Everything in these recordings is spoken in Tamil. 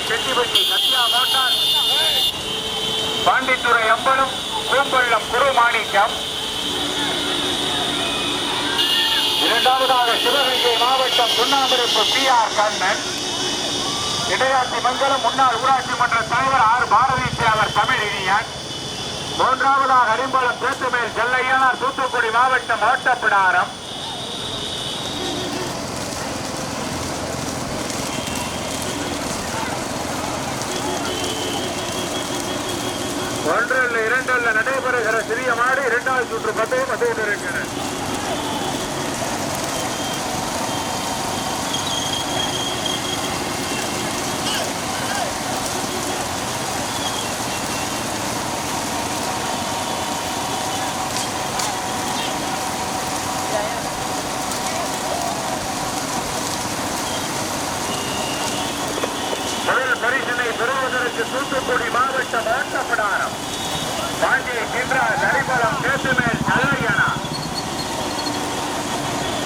செட்டிப்பட்டி சத்யா மோட்டார், பாண்டித்துறை அம்பலம், கூம்பள்ளம் குருமாணிக்கம். இரண்டாவதாக சிவகங்கை மாவட்டம் சுண்ணாம்பரப்பு PR கண்ணன், இடையாட்சி மங்கலம் முன்னாள் ஊராட்சி மன்ற தலைவர் ஆர் பாரதி தேவர் தமிழினியன். மூன்றாவதாக அரிம்பலம் சேத்துமேல் செல்லையனார், தூத்துக்குடி மாவட்டம் ஓட்டப்பிடாரம். ஒன்றல்ல இரண்டல்ல நடைபெறுகிற சிறிய மாடு இரண்டாவது சுற்று பந்தயம் வந்து கொண்டிருக்கிறது. முதல் பரிசினை பெறுவதற்கு தூத்துக்குடி மாவட்டம் ஓட்டப்பிடாரம் பாண்டியை கின்றா தரிபலம் சேத்துமேல் நல்லையனா.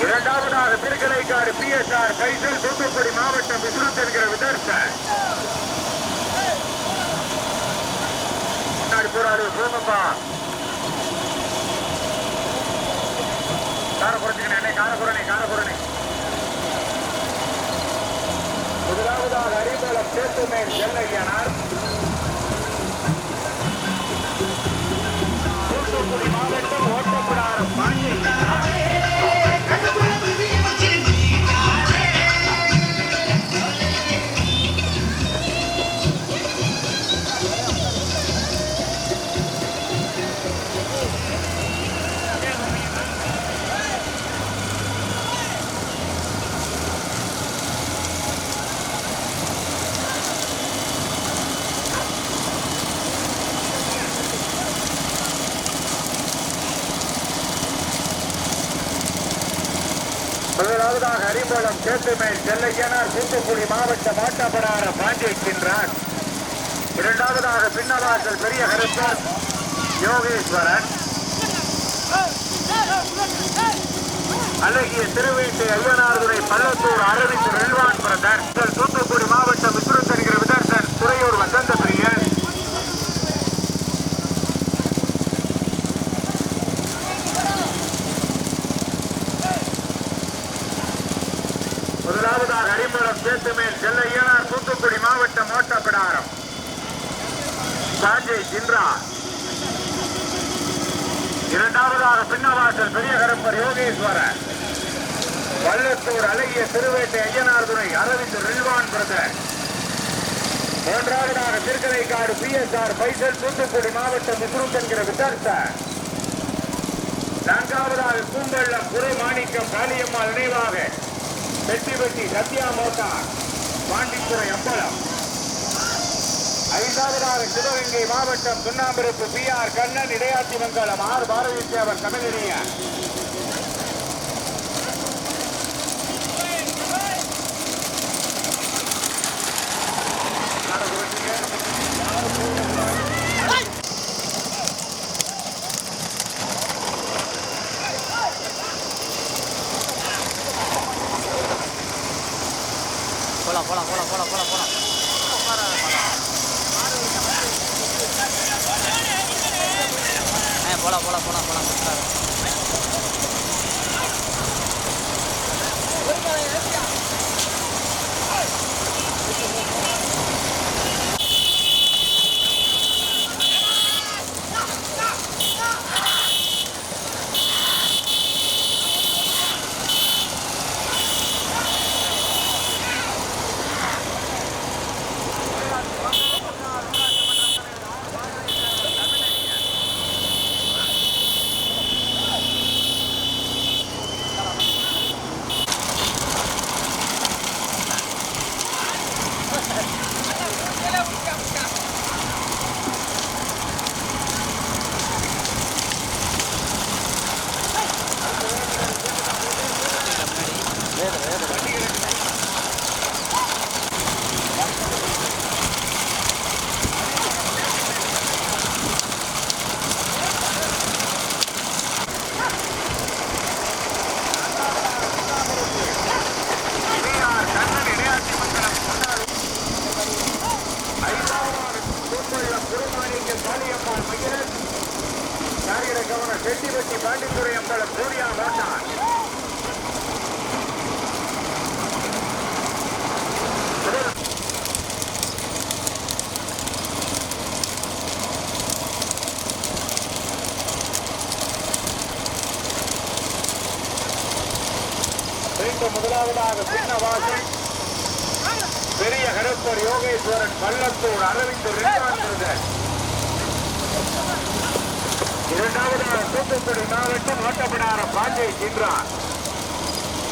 இரண்டாவதாக திருக்கலைக்காடு PSR பைசல், தூத்துக்குடி மாவட்டம் விசுருத் என்கிற விதர்சன். முன்னாடி போராடு சோமப்பா காரக்குறச்சிக்கணும், காரக்குறனை. முதலாவதாக அரிம்பலம் சேத்துமேல் செல்லையனார், தூத்துக்குடி மாவட்டம் ஓட்டப்பிடாரம் பாண்டியை. முதலாவதாக அரிம்பலம் சேத்துமேல் செல்லையனார், தூத்துக்குடி மாவட்டம் ஓட்டப்பிடாரம் பாண்டியை கின்றார். இரண்டாவதாக பின்னவாசல் பெரிய கருப்பர் யோகேஸ்வரன், அழகிய திருவேட்டை ஐயனார்துறை பள்ளத்தூர் அரவிந்த் ரெல்வான் பிரதர், தூத்துக்குடி மாவட்டம் விசுருத் என்கிற விதர்சன், துறையூர் வசந்த பிரியன். முதலாவதாக அரிம்பலம் சேத்துமேல் செல்லையனார், தூத்துக்குடி மாவட்டம் ஓட்டப்பிடாரம் சாஞ்சை சின்ரா. இரண்டாவதாக பின்னவாசல் பெரிய கருப்பர் யோகேஸ்வரன், பள்ளத்தூர் அழகிய திருவேட்டை ஐயனார்துறை அரவிந்த் ரில்வான் பிரதர். மூன்றாவதாக திருக்கலைக்காடு PSR பைசல், தூத்துக்குடி மாவட்டம் விசுருத் என்கிற விதர்சன். நான்காவதாக கூம்பள்ளம் குருமாணிக்கம் காளியம்மாள் நினைவாக செட்டிப்பட்டி சத்யா மோட்டார், பாண்டித்துறை அம்பலம். ஐந்தாவதாக சிவகங்கை மாவட்டம் சுண்ணாம்பரப்பு PR கண்ணன், இடையாட்சி மங்கலம் ஆர் பாரதி தேவர் தமிழினியன். செட்டிப்பட்டி பாண்டித்துறை அம்பலம் சூர்யா மோட்டார். முதலாவதாக சின்னவாசல் பெரிய கடற்பர் யோகேஸ்வரன் பள்ளத்தூர் அரவிந்த் ரிஷான். இரண்டாவதாக தூத்துக்குடி மாவட்டம் ஓட்டப்படாரம் பாண்டியை சின்றான்.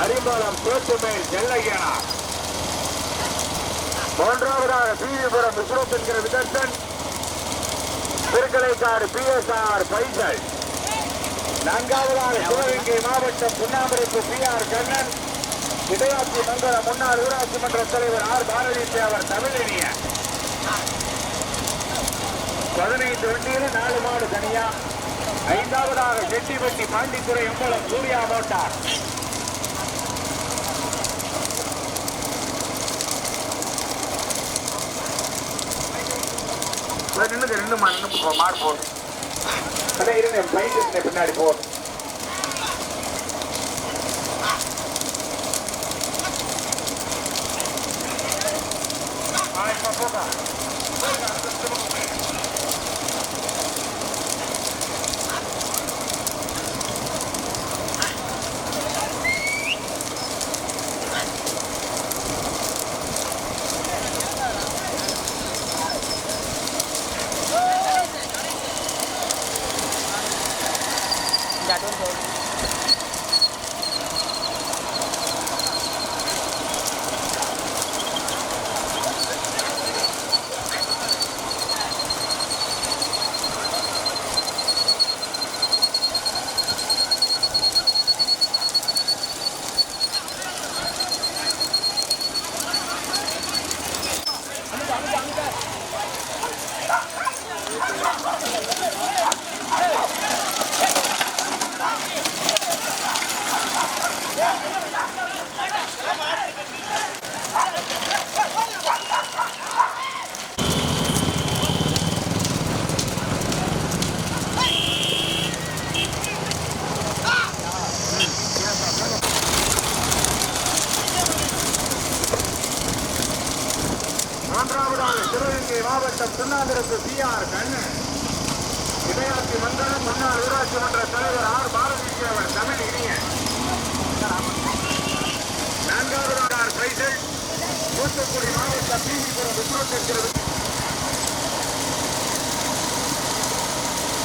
அரிமளம் தோற்றுமேல் செல்லையனார். மூன்றாவதாக பீவிபுரம் விஸ்வரூப் என்கிற விதர்சன் திருக்கலைக்காடு PSR பைசல். நான்காவதாக சிவகங்கை மாவட்டம் புன்னாமரைப்பு PR கண்ணன். இடையாட்சி மங்கல முன்னாள் ஊராட்சி மன்ற தலைவர் R பாரதி தேவர் தமிழினிய. 15 வண்டியில் 4 மாடு தனியா. ஐந்தாவதாக செட்டிப்பட்டி பாண்டித்துறை அம்பலம் சூர்யா மோட்டார். ரெண்டு மாடு போடும் பின்னாடி போடும். சிவகங்கை மாவட்டம் திருநாதிரத்து PR கண்ணன். இடையாட்சி மண்டலம் முன்னாள் ஊராட்சி மன்ற தலைவர் R பாரதி தேவர் தமிழ் இனிய. நான்காவதாக பைசல் தூத்துக்குடி மாவட்டம் பீவிபுரம் விஸ்வரூப்.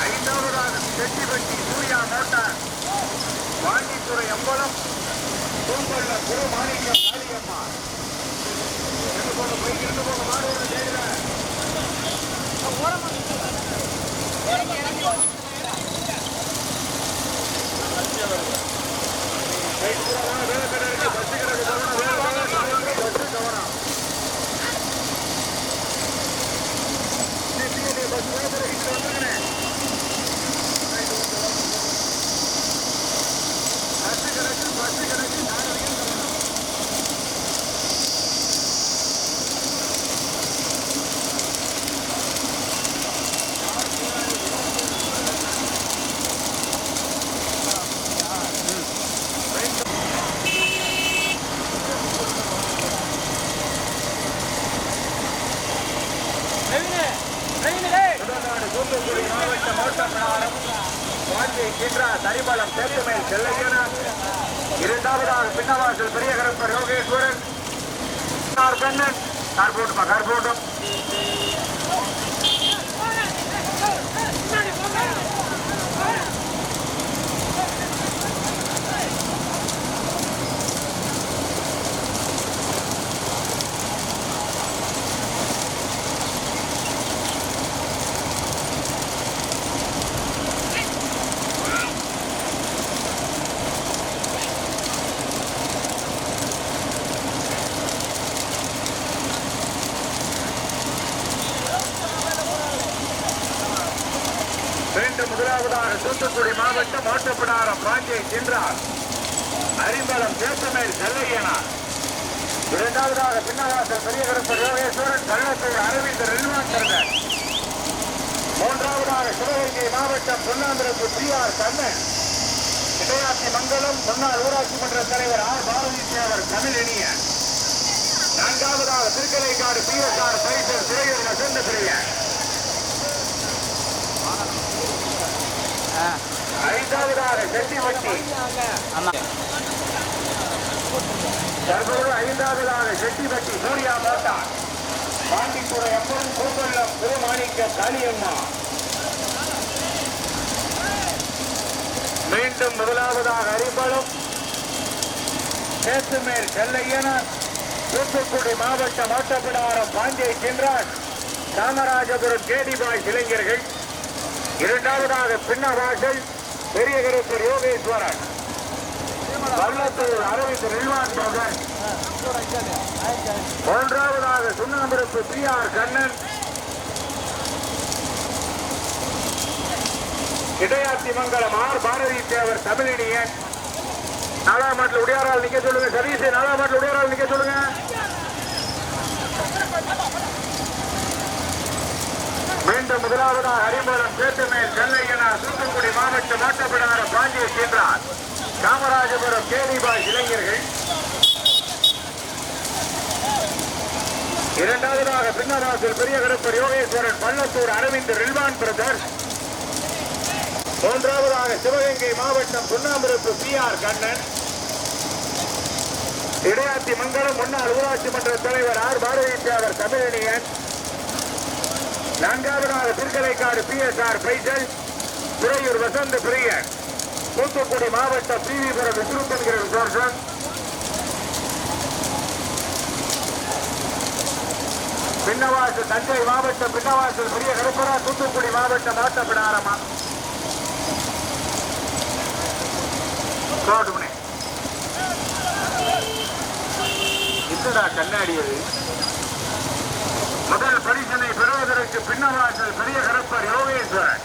ஐந்தாவதாக செட்டிப்பட்டி சூர்யா மோட்டார். பாண்டித்துறை அம்பலம் தூங்கல்ல குரு மாணிக்கம் காளியம்மா. தூத்துக்குடி மாவட்டம் ஓட்டப்படாரம் பாண்டியை சின்ரா தரிமளம் தேற்றுமேல் செல்லையனார். இரண்டாவதாக பின்னவாசல் பெரிய கடற்பர் யோகேஸ்வரன் கண்ணன். கார் போட்டும் முதலாவதாக தூத்துக்குடி மாவட்டம் ஓட்டப்படாரம் பாண்டியை சின்றார். அரிம்பலம் தேசமேல் செல்லையனார். இரண்டாவதாக பின்னவாசல் பெரிய கடற்பர் யோகேஸ்வரன் கள்ளத்தூர் அரவிந்த் ரில்வான். மூன்றாவதாக சிவகங்கை மாவட்டம் பொன்னாந்திரப்பு PR கண்ணன், இடையாட்சி மங்கலம் முன்னாள் ஊராட்சி மன்ற தலைவர் ஆர் பாரதி தேவர் தமிழினியன். நான்காவதாக திருக்கலைக்காடு PSR பைசர் சிறையூர் வசந்த பிரியன். ஐந்தாவதாக செட்டிவட்டி, தற்போது ஐந்தாவதாக செட்டிவட்டி சூர்யா மோட்டார், பாண்டித்துறை அம்மன், பூங்கொல்லம் திருமாணிக்க காளியம்மா. மீண்டும் முதலாவதாக அரிம்பலம் சேத்துமேல் செல்லையனார், தூத்துக்குடி மாவட்டம் ஓட்டப்பிடாரம் பாண்டியை சின்ராஜ், காமராஜபுரம் கேடிபாய் இளைஞர்கள். இரண்டாவதாக பின்னவாசல் பெரிய கருப்பர் யோகேஸ்வரன், வல்லத்தூர் அரவிந்த் ரில்வான் பிரதர். மூன்றாவதாக சுண்ணாம்பிருப்பு PR கண்ணன், இடையாட்சி மங்கலம் ஆர் பாரதி தேவர் தமிழினியன். நாலாம் மாட்டில் உடையாரால் நிக்க சொல்லுங்க. சதீஷ் நாலாம் மாட்டில் உடையாரால் நிக்க சொல்லுங்க. மீண்டும் முதலாவதாக அரிமளம் சேத்துமேல் செல்லையனார், தூத்துக்குடி மாவட்டம் ஓட்டப்பிடாரம் பாண்டிய சென்றார், காமராஜபுரம் கேடிபாய் இளைஞர்கள். இரண்டாவதாக பின்னவாசல் பெரிய கருப்பர் யோகேஸ்வரன், பள்ளத்தூர் அரவிந்த் ரில்வான் பிரதர். மூன்றாவதாக சிவகங்கை மாவட்டம் சுண்ணாம்பிருப்பு PR கண்ணன், இடையாட்சி மங்கலம் முன்னாள் ஊராட்சி மன்ற தலைவர் ஆர் பாரதி தேவர் தமிழினியன். நான்காவதாக திருக்கலைக்காடு PSR பைசல் துறையூர் வசந்த பிரியன், தூத்துக்குடி மாவட்டம் PVபுரம் விஸ்ருத்தன்கிற விசோர்சன். பின்னவாசல் தஞ்சை மாவட்டம் பின்னவாசல் பெரிய கருப்பரா, தூத்துக்குடி மாவட்டம் ஓட்டப்பிடாரமா. இதுடா கண்ணாடியது. முதல் பரிசனை பெறுவதற்கு பின்னவாசல் பெரிய கருப்பர் யோகேஸ்வரன்,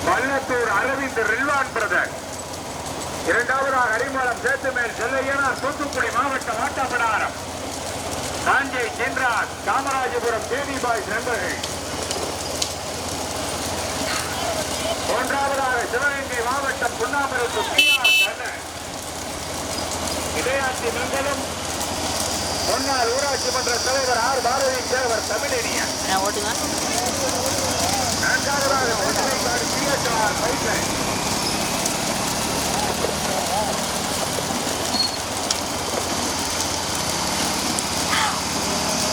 வல்லத்தூர் அரவிந்த் ரில்வான் பிரதர். இரண்டாவதாக அரிமளம் சேத்துமேல் செல்லையனார், தூத்துக்குடி மாவட்டம் ஓட்டப்பிடாரம் காஞ்சை சென்றார், காமராஜபுரம் கேடிபாய் நண்பர்கள். மூன்றாவதாக சிவகங்கை மாவட்டம் சுண்ணாம்பிருப்பு PR கண்ணன், இடையாட்சி மங்கலம் முன்னாள் ஊராட்சி மன்ற தலைவர் ஆர் பாரதி தேவர் தமிழினியன். நான்காவதாக திருக்கலைக்காடு PSR பைசல்,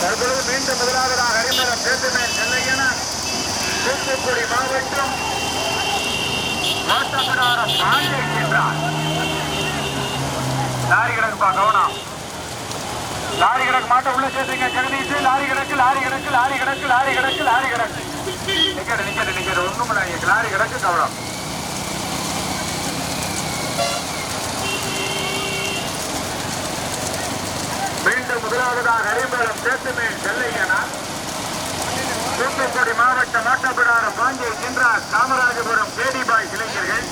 தற்பொழுது மீண்டும் முதலாவதாக அரிமளம் சேத்துமேல் செல்லையனார், தூத்துக்குடி மாவட்டம் ஓட்டப்பிடாரம் பாண்டியை சென்றார். லாரி கிடக்குப்பா, கவனம். லாரி கிடக்கு, மாட்ட உள்ள சேர்த்துங்க ஜெகதீஷ். லாரி கிடக்கு, லாரி கிடக்கு, லாரி கிடக்கு, லாரி கிடக்கு, லாரி கிடக்கு. நிக்கிறது ஒண்ணும் இல்லை, லாரி கிடக்கு, கவனம். மீண்டும் முதலாவதாக அரிமளம் சேத்துமேல் செல்லையனார், தூத்துக்குடி மாவட்டம் ஓட்டப்பிடாரம் பாண்டியை சின்ராஜ், காமராஜபுரம் கேடிபாய் இளைஞர்கள்.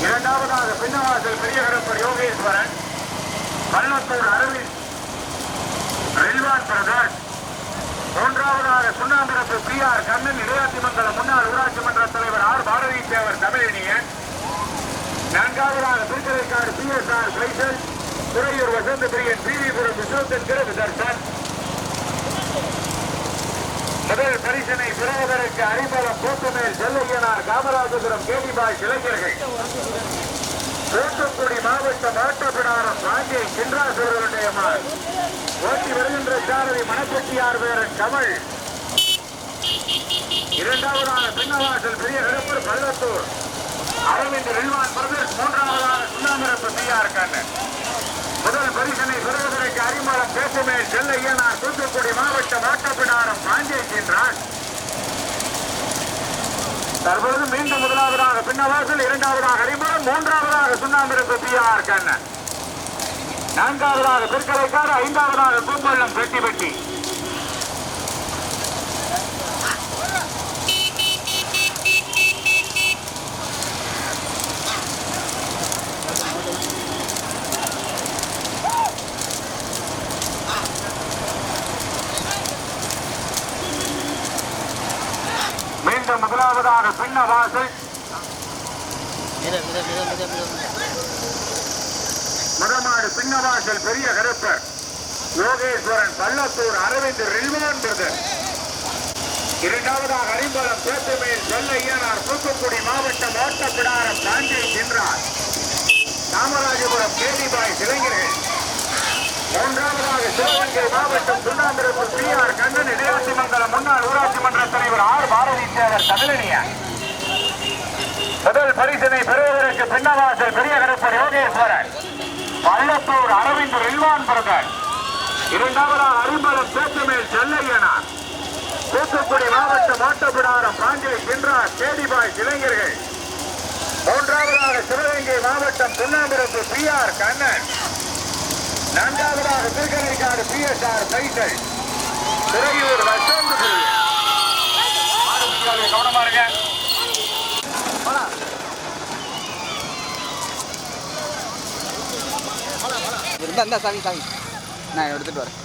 இரண்டாவதாக பின்னவாசல் பெரிய கருப்பர் யோகேஸ்வரன், வல்லத்தூர் அரவிந்த் ரில்வான் பிரதர். மூன்றாவதாக சுண்ணாம்பிருப்பு PR கண்ணன், இடையாட்சி மங்கலம் முன்னாள் ஊராட்சி மன்ற தலைவர் ஆர் பாரதி தேவர் தமிழினியன். நான்காவதாக திருக்கலைக்காடு PSR பைசல் துறையூர் வசந்த பிரியன், PVபுரம் விஸ்ருத்தன்கிற விதர்சன். முதல் பரிசனை பெறுவதற்கு அரிமளம் சேத்துமேல் செல்லையனார், காமராஜபுரம் கேடிபாய் இளைஞர்கள். தூத்துக்குடி மாவட்டம் ஓட்டப்பிடாரம் பாண்டியை சின்ராஜ் அவர்களுடைய மகன், ஓட்டி வருகின்ற சாரதி மணப்பெட்டியார் பேரன் கமல். இரண்டாவதாக பின்னவாசல் பெரிய கருப்பர் பள்ளத்தூர் அரவிந்த் ரில்வான் பிரதர். மூன்றாவதாக சுண்ணாம்பிருப்பு PR கண்ணன். முதல் பரிசனை பெறுவதற்கு அரிமளம் சேத்துமேல் செல்லையனார், தூத்துக்குடி மாவட்டம் ஓட்டப்பிடாரம் பாண்டியை சென்றார். தற்பொழுது மீண்டும் முதலாவதாக பின்னவாசல், இரண்டாவதாக அரிமளம், மூன்றாவதாக சுண்ணாம்பிருப்பு PR கண்ணன், நான்காவதாக திருக்கலைக்காடு, ஐந்தாவதாக பூங்கொல்லம் செட்டிவட்டி. இரண்டாவதாக பின்னவாசல் முதமாடு பின்னவாசல் பெரிய கருப்பர் யோகேஸ்வரன் பள்ளத்தூர் அரவிந்த் ரில்வான் பிரதர். இரண்டாவதாக அரிம்பலம் சேத்துமேல் செல்லையனார் தூத்துக்குடி மாவட்டம் ஓட்டப்பிடாரம் காஞ்சி சென்றார் காமராஜபுரம் கேடிபாய் இளைஞர்கள். மூன்றாவதாக சிவகங்கை மாவட்டம் சுண்ணாம்புரப்பு PR கண்ணன் இடையாட்சிமங்கலம் முன்னாள் ஊராட்சி மன்ற தலைவர் ஆர் பாரதி தேவர் தமிழனியர். முதல் பரிசினை பெறுவதற்கு பின்னவாசல் பெரிய கருப்பர் யோகேஸ்வரன் பள்ளத்தூர் அரவிந்த் ரில்வான் பிரதர். இரண்டாவதாக அரிம்பலம் சேத்துமேல் செல்லையனார் தூத்துக்குடி மாவட்டம் ஓட்டப்பிடாரம் காஞ்சி சென்றார் கேடிபாய் இளைஞர்கள். மூன்றாவதாக சிவகங்கை மாவட்டம் சுண்ணாம்புரப்பு PR கண்ணன். நான்காவதாக திருக்கரைக்காடு PSR சைக்கிள் துறையூர் வசந்து. கவனமா இருங்க. சாமி சாமி நான் எடுத்துட்டு வரேன்.